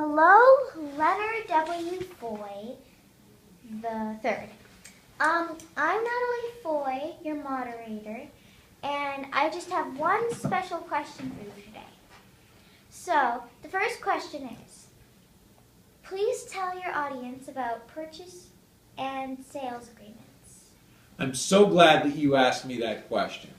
Hello, Leonard W. Foy the third. I'm Natalie Foy, your moderator, and I just have one special question for you today. So, the first question is, please tell your audience about purchase and sales agreements. I'm so glad that you asked me that question.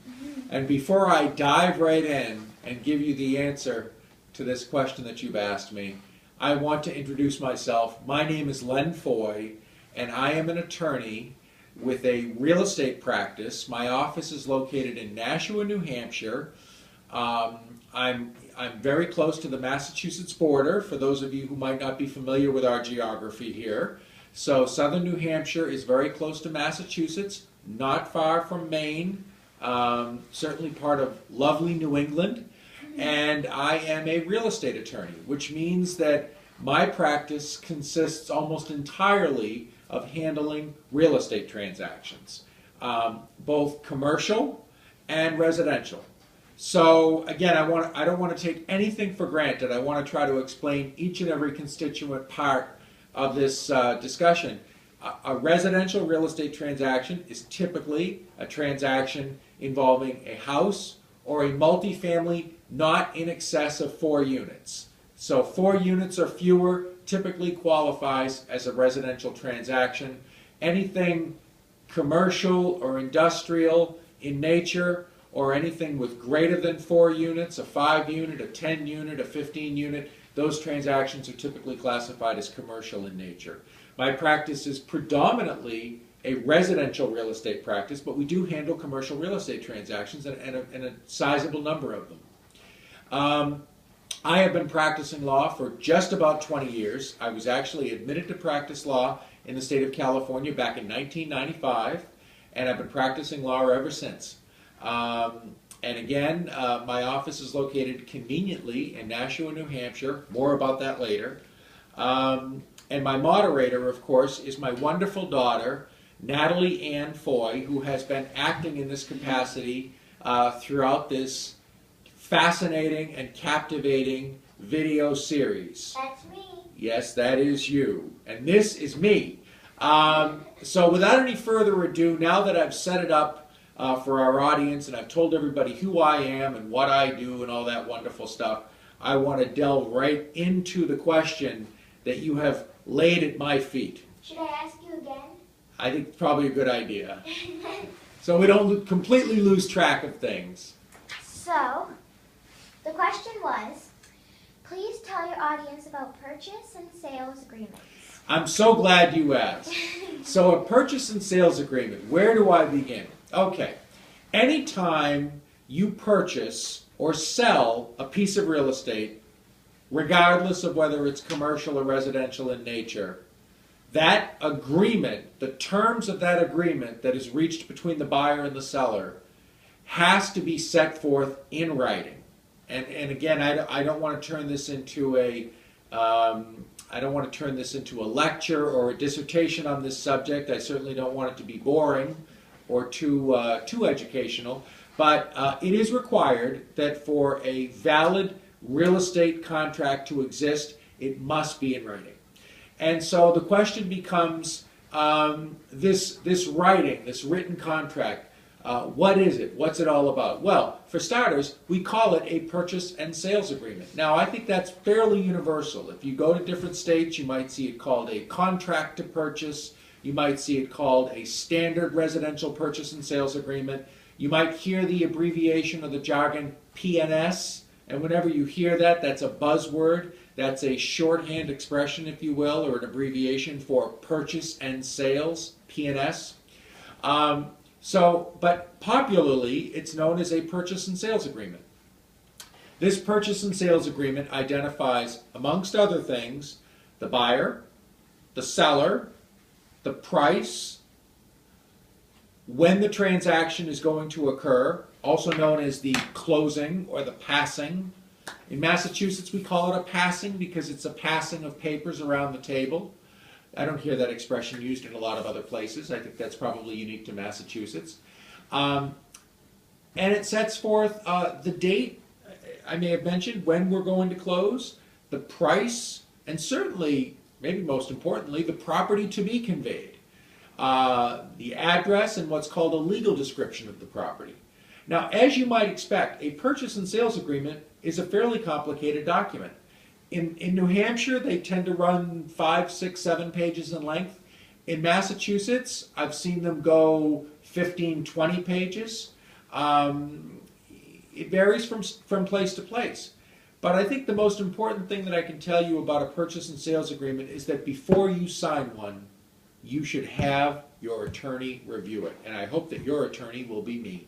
And before I dive right in and give you the answer to this question that you've asked me, I want to introduce myself. My name is Len Foy, and I am an attorney with a real estate practice. My office is located in Nashua, New Hampshire. I'm very close to the Massachusetts border, for those of you who might not be familiar with our geography here. So southern New Hampshire is very close to Massachusetts, not far from Maine, certainly part of lovely New England. And I am a real estate attorney, which means that my practice consists almost entirely of handling real estate transactions, both commercial and residential. So again, I don't want to take anything for granted. I want to try to explain each and every constituent part of this discussion. A residential real estate transaction is typically a transaction involving a house or a multifamily not in excess of 4 units. So 4 units or fewer typically qualifies as a residential transaction. Anything commercial or industrial in nature, or anything with greater than 4 units, a 5 unit, a 10 unit, a 15 unit, those transactions are typically classified as commercial in nature. My practice is predominantly a residential real estate practice, but we do handle commercial real estate transactions and a sizable number of them. I have been practicing law for just about 20 years. I was actually admitted to practice law in the state of California back in 1995, and I've been practicing law ever since. And again, my office is located conveniently in Nashua, New Hampshire. More about that later. And my moderator, of course, is my wonderful daughter, Natalie Ann Foy, who has been acting in this capacity throughout this fascinating and captivating video series. That's me. Yes, that is you. And this is me. So without any further ado, now that I've set it up for our audience and I've told everybody who I am and what I do and all that wonderful stuff, I want to delve right into the question that you have laid at my feet. Should I ask you again? I think it's probably a good idea. So we don't completely lose track of things. So, the question was, please tell your audience about purchase and sales agreements. I'm so glad you asked. So a purchase and sales agreement, where do I begin? Okay, anytime you purchase or sell a piece of real estate, regardless of whether it's commercial or residential in nature, that agreement, the terms of that agreement that is reached between the buyer and the seller, has to be set forth in writing. And again, I don't want to turn this into a lecture or a dissertation on this subject. I certainly don't want it to be boring or too educational. But it is required that for a valid real estate contract to exist, it must be in writing. And so the question becomes, this writing, this written contract, what is it? What's it all about? Well, for starters, we call it a purchase and sales agreement. Now, I think that's fairly universal. If you go to different states, you might see it called a contract to purchase. You might see it called a standard residential purchase and sales agreement. You might hear the abbreviation or the jargon P&S, and whenever you hear that, that's a buzzword. That's a shorthand expression, if you will, or an abbreviation for purchase and sales, P&S. But popularly, it's known as a purchase and sales agreement. This purchase and sales agreement identifies, amongst other things, the buyer, the seller, the price, when the transaction is going to occur, also known as the closing or the passing. In Massachusetts, we call it a passing because it's a passing of papers around the table. I don't hear that expression used in a lot of other places. I think that's probably unique to Massachusetts. And it sets forth the date, I may have mentioned, when we're going to close, the price, and certainly, maybe most importantly, the property to be conveyed, the address, and what's called a legal description of the property. Now, as you might expect, a purchase and sales agreement is a fairly complicated document. In New Hampshire, they tend to run 5, 6, 7 pages in length. In Massachusetts, I've seen them go 15, 20 pages. It varies from place to place. But I think the most important thing that I can tell you about a purchase and sales agreement is that before you sign one, you should have your attorney review it. And I hope that your attorney will be me.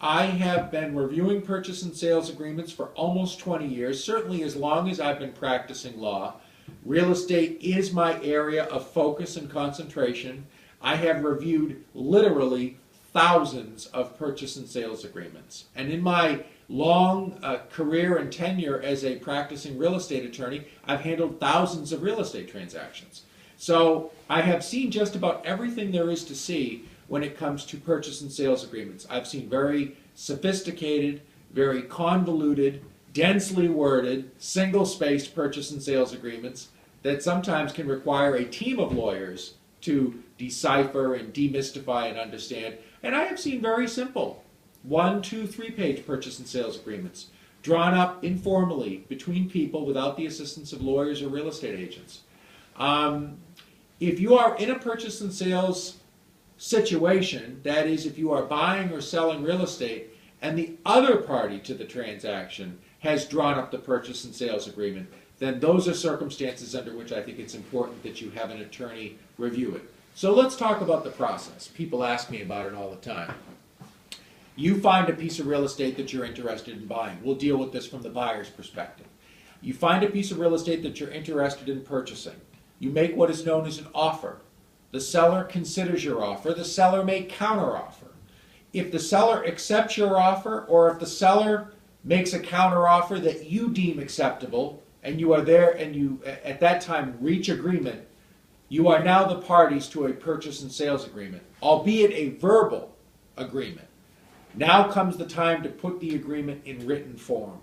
I have been reviewing purchase and sales agreements for almost 20 years, certainly as long as I've been practicing law. Real estate is my area of focus and concentration. I have reviewed literally thousands of purchase and sales agreements. And in my long career and tenure as a practicing real estate attorney, I've handled thousands of real estate transactions. So I have seen just about everything there is to see when it comes to purchase and sales agreements. I've seen very sophisticated, very convoluted, densely worded, single-spaced purchase and sales agreements that sometimes can require a team of lawyers to decipher and demystify and understand. And I have seen very simple 1, 2, 3-page purchase and sales agreements drawn up informally between people without the assistance of lawyers or real estate agents. If you are in a purchase and sales situation, that is, if you are buying or selling real estate and the other party to the transaction has drawn up the purchase and sales agreement, then those are circumstances under which I think it's important that you have an attorney review it. So let's talk about the process. People ask me about it all the time. You find a piece of real estate that you're interested in buying. We'll deal with this from the buyer's perspective. You find a piece of real estate that you're interested in purchasing. You make what is known as an offer. The seller considers your offer. The seller may counteroffer. If the seller accepts your offer, or if the seller makes a counteroffer that you deem acceptable, and you are there and you at that time reach agreement, you are now the parties to a purchase and sales agreement, albeit a verbal agreement. Now comes the time to put the agreement in written form.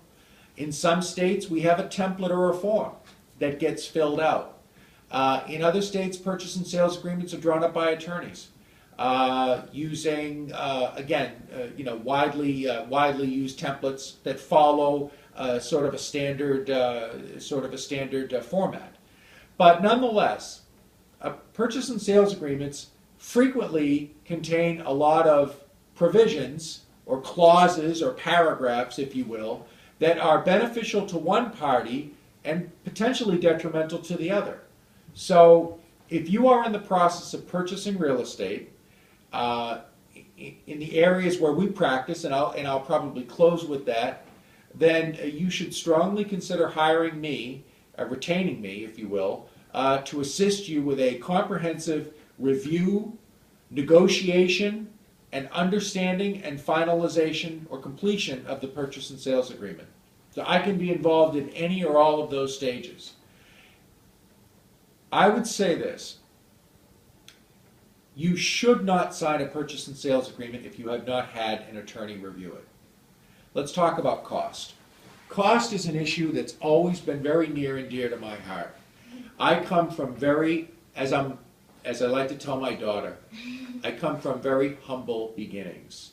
In some states, we have a template or a form that gets filled out. In other states, purchase and sales agreements are drawn up by attorneys using, widely used templates that follow sort of a standard format. But nonetheless, purchase and sales agreements frequently contain a lot of provisions or clauses or paragraphs, if you will, that are beneficial to one party and potentially detrimental to the other. So if you are in the process of purchasing real estate, in the areas where we practice, and I'll probably close with that, then you should strongly consider hiring me, retaining me, if you will, to assist you with a comprehensive review, negotiation, and understanding and finalization or completion of the purchase and sales agreement. So I can be involved in any or all of those stages. I would say this: you should not sign a purchase and sales agreement if you have not had an attorney review it. Let's talk about cost. Cost is an issue that's always been very near and dear to my heart. I come from as I like to tell my daughter, I come from very humble beginnings.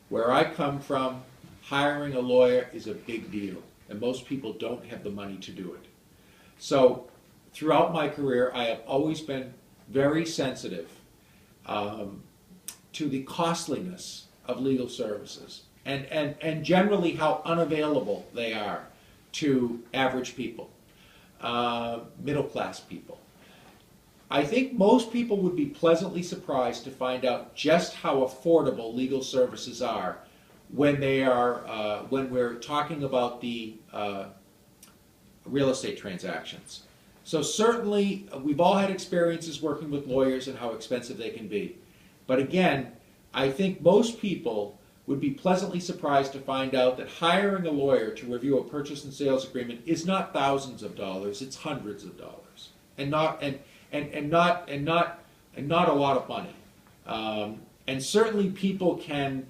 Where I come from, hiring a lawyer is a big deal, and most people don't have the money to do it. So throughout my career, I have always been very sensitive to the costliness of legal services and generally how unavailable they are to average people, middle-class people. I think most people would be pleasantly surprised to find out just how affordable legal services are when we're talking about the real estate transactions. So certainly, we've all had experiences working with lawyers and how expensive they can be. But again, I think most people would be pleasantly surprised to find out that hiring a lawyer to review a purchase and sales agreement is not thousands of dollars; it's hundreds of dollars, and not a lot of money. And certainly, people can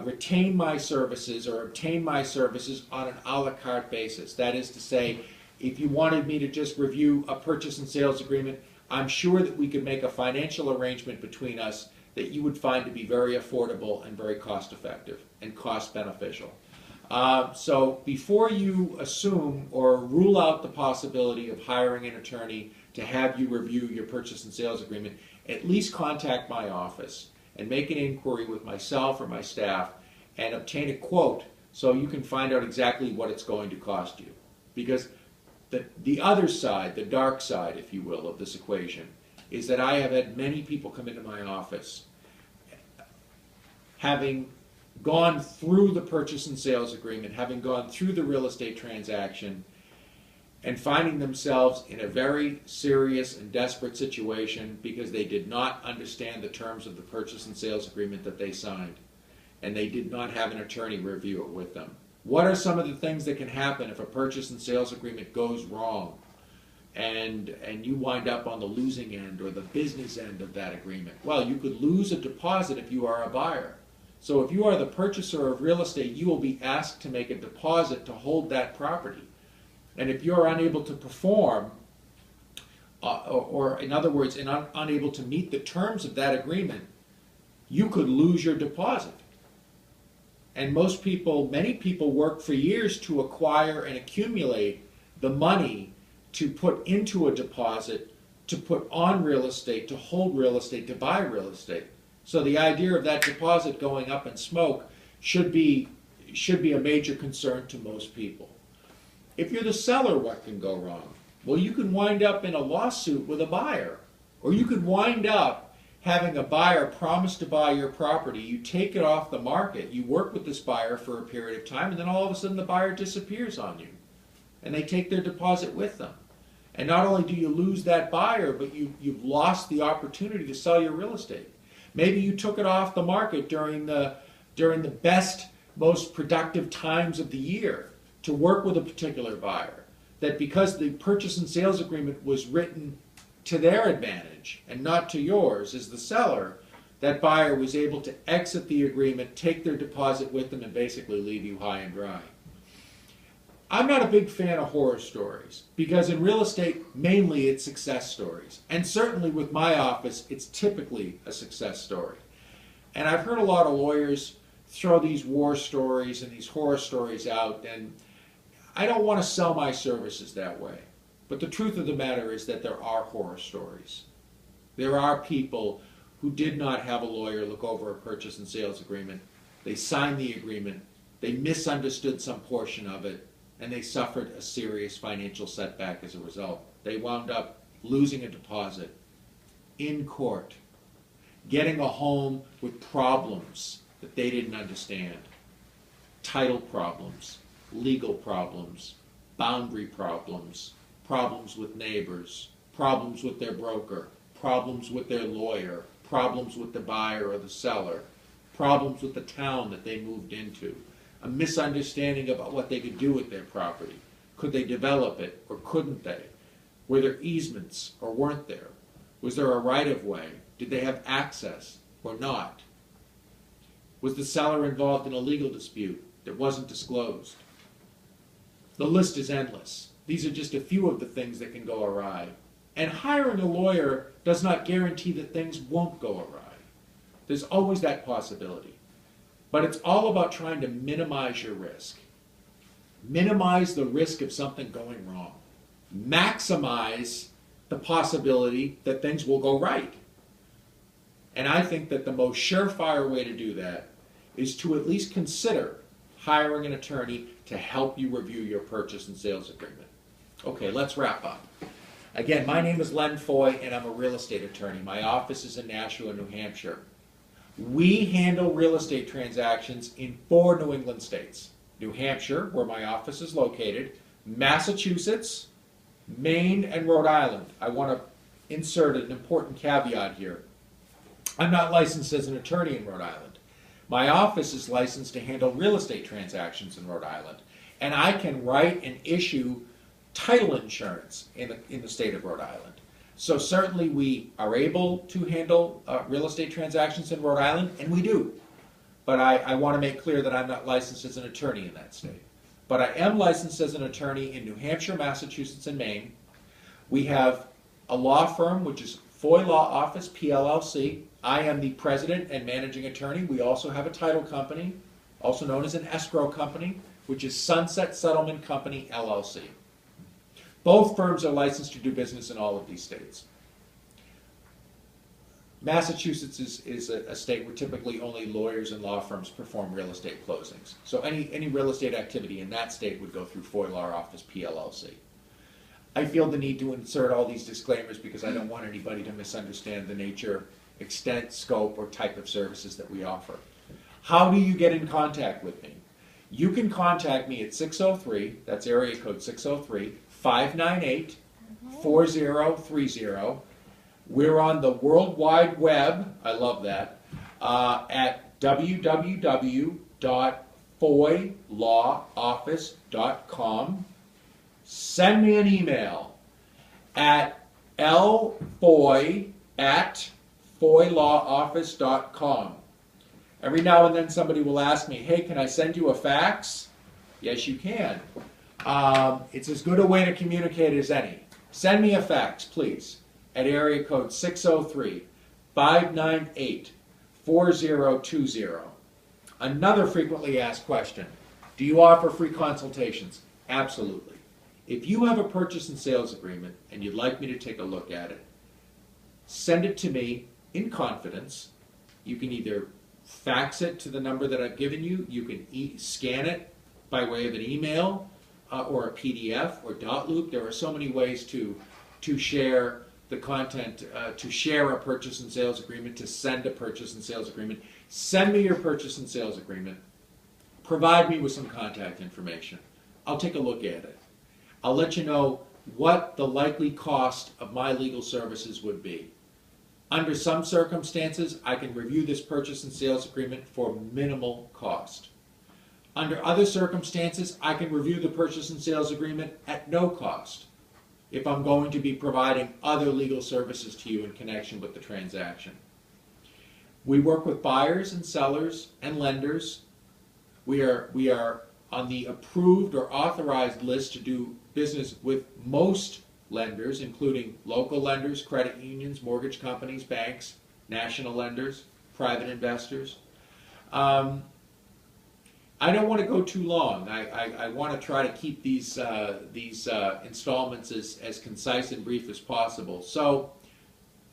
retain my services or obtain my services on an a la carte basis. That is to say, if you wanted me to just review a purchase and sales agreement, I'm sure that we could make a financial arrangement between us that you would find to be very affordable and very cost effective and cost beneficial. So before you assume or rule out the possibility of hiring an attorney to have you review your purchase and sales agreement, at least contact my office and make an inquiry with myself or my staff and obtain a quote so you can find out exactly what it's going to cost you. Because the other side, the dark side, if you will, of this equation is that I have had many people come into my office having gone through the purchase and sales agreement, having gone through the real estate transaction, and finding themselves in a very serious and desperate situation because they did not understand the terms of the purchase and sales agreement that they signed, and they did not have an attorney review it with them. What are some of the things that can happen if a purchase and sales agreement goes wrong and you wind up on the losing end or the business end of that agreement? Well, you could lose a deposit if you are a buyer. So if you are the purchaser of real estate, you will be asked to make a deposit to hold that property. And if you're unable to perform, or in other words, unable to meet the terms of that agreement, you could lose your deposit. And many people work for years to acquire and accumulate the money to put into a deposit, to put on real estate, to hold real estate, to buy real estate. So the idea of that deposit going up in smoke should be a major concern to most people. If you're the seller, what can go wrong? Well, you can wind up in a lawsuit with a buyer, or you could wind up having a buyer promise to buy your property, you take it off the market, you work with this buyer for a period of time, and then all of a sudden the buyer disappears on you. And they take their deposit with them. And not only do you lose that buyer, but you've lost the opportunity to sell your real estate. Maybe you took it off the market during the best, most productive times of the year to work with a particular buyer. That because the purchase and sales agreement was written to their advantage and not to yours as the seller, that buyer was able to exit the agreement, take their deposit with them, and basically leave you high and dry. I'm not a big fan of horror stories because in real estate, mainly it's success stories. And certainly with my office, it's typically a success story. And I've heard a lot of lawyers throw these war stories and these horror stories out, and I don't want to sell my services that way. But the truth of the matter is that there are horror stories. There are people who did not have a lawyer look over a purchase and sales agreement. They signed the agreement, they misunderstood some portion of it, and they suffered a serious financial setback as a result. They wound up losing a deposit in court, getting a home with problems that they didn't understand. Title problems, legal problems, boundary problems, problems with neighbors, problems with their broker, problems with their lawyer, problems with the buyer or the seller, problems with the town that they moved into, a misunderstanding about what they could do with their property. Could they develop it or couldn't they? Were there easements or weren't there? Was there a right-of-way? Did they have access or not? Was the seller involved in a legal dispute that wasn't disclosed? The list is endless. These are just a few of the things that can go awry. And hiring a lawyer does not guarantee that things won't go awry. There's always that possibility. But it's all about trying to minimize your risk. Minimize the risk of something going wrong. Maximize the possibility that things will go right. And I think that the most surefire way to do that is to at least consider hiring an attorney to help you review your purchase and sales agreement. Okay, let's wrap up. Again, my name is Len Foy, and I'm a real estate attorney. My office is in Nashua, New Hampshire. We handle real estate transactions in 4 New England states. New Hampshire, where my office is located, Massachusetts, Maine, and Rhode Island. I want to insert an important caveat here. I'm not licensed as an attorney in Rhode Island. My office is licensed to handle real estate transactions in Rhode Island, and I can write and issue title insurance in the state of Rhode Island. So certainly we are able to handle real estate transactions in Rhode Island, and we do. But I want to make clear that I'm not licensed as an attorney in that state. but I am licensed as an attorney in New Hampshire, Massachusetts, and Maine. We have a law firm, which is Foy Law Office Pllc. I am the president and managing attorney. We also have a title company, also known as an escrow company, which is Sunset Settlement Company, LLC. Both firms are licensed to do business in all of these states. Massachusetts is a state where typically only lawyers and law firms perform real estate closings. So any real estate activity in that state would go through Foy Law Office Pllc. I feel the need to insert all these disclaimers because I don't want anybody to misunderstand the nature, extent, scope, or type of services that we offer. How do you get in contact with me? You can contact me at 603, that's area code 603-598-4030. We're on the World Wide Web, I love that, at www.foylawoffice.com. Send me an email at lfoy@foylawoffice.com. Every now and then somebody will ask me, hey, can I send you a fax? Yes, you can. It's as good a way to communicate as any. Send me a fax, please, at area code 603-598-4020. Another frequently asked question, do you offer free consultations? Absolutely. If you have a purchase and sales agreement and you'd like me to take a look at it, send it to me in confidence. You can either fax it to the number that I've given you, you can scan it by way of an email or a PDF or .loop. There are so many ways to share the content, to share a purchase and sales agreement, to send a purchase and sales agreement. Send me your purchase and sales agreement. Provide me with some contact information. I'll take a look at it. I'll let you know what the likely cost of my legal services would be. Under some circumstances, I can review this purchase and sales agreement for minimal cost. Under other circumstances, I can review the purchase and sales agreement at no cost if I'm going to be providing other legal services to you in connection with the transaction. We work with buyers and sellers and lenders. We are on the approved or authorized list to do business with most lenders, including local lenders, credit unions, mortgage companies, banks, national lenders, private investors. I don't want to go too long. I want to try to keep these installments as concise and brief as possible. So,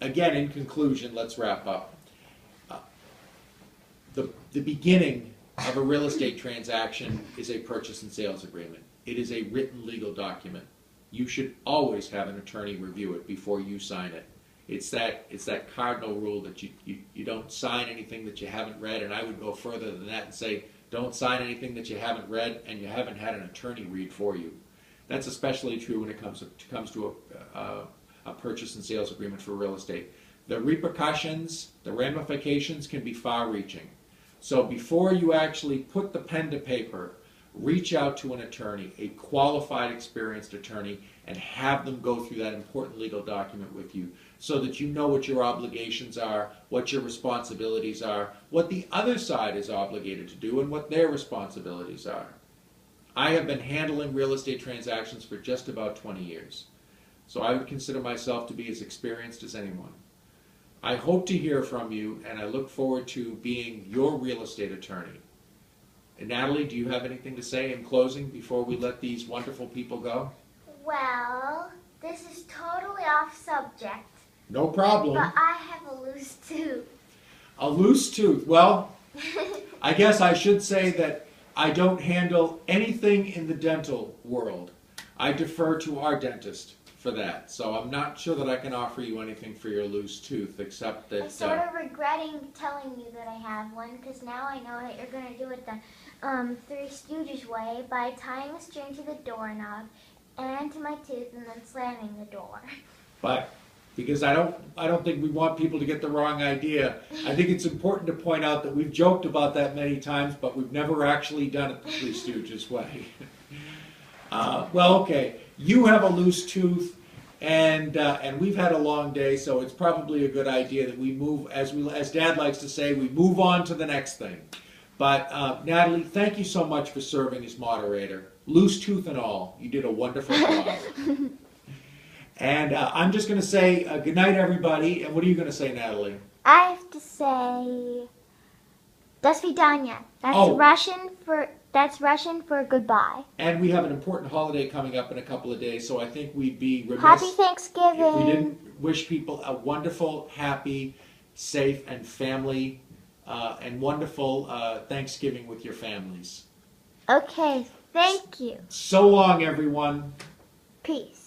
again, in conclusion, let's wrap up. The beginning of a real estate transaction is a purchase and sales agreement. It is a written legal document. You should always have an attorney review it before you sign it. It's that cardinal rule that you don't sign anything that you haven't read, and I would go further than that and say don't sign anything that you haven't read and you haven't had an attorney read for you. That's especially true when it comes to a purchase and sales agreement for real estate. The repercussions, the ramifications can be far-reaching. So before you actually put the pen to paper, reach out to an attorney, a qualified, experienced attorney, and have them go through that important legal document with you so that you know what your obligations are, what your responsibilities are, what the other side is obligated to do, and what their responsibilities are. I have been handling real estate transactions for just about 20 years, so I would consider myself to be as experienced as anyone. I hope to hear from you, and I look forward to being your real estate attorney. And Natalie, do you have anything to say in closing before we let these wonderful people go? Well, this is totally off subject. No problem. But I have a loose tooth. A loose tooth. Well, I guess I should say that I don't handle anything in the dental world. I defer to our dentist for that. So I'm not sure that I can offer you anything for your loose tooth, except that... I'm sort of regretting telling you that I have one, because now I know that you're going to do it the Three Stooges way by tying a string to the doorknob and to my tooth and then slamming the door. But because I don't think we want people to get the wrong idea. I think it's important to point out that we've joked about that many times, but we've never actually done it the Three Stooges way. Well, okay, you have a loose tooth, and we've had a long day, so it's probably a good idea that we move, as Dad likes to say, we move on to the next thing. But Natalie, thank you so much for serving as moderator. loose tooth and all. You did a wonderful job. And I'm just going to say good night, everybody. And what are you going to say, Natalie? I have to say, "До свидания." That's Oh. Russian for goodbye. And we have an important holiday coming up in a couple of days, so I think we'd be remiss Happy if Thanksgiving. we didn't wish people a wonderful, happy, safe, and family and wonderful Thanksgiving with your families. Okay, thank you. So long, everyone. Peace.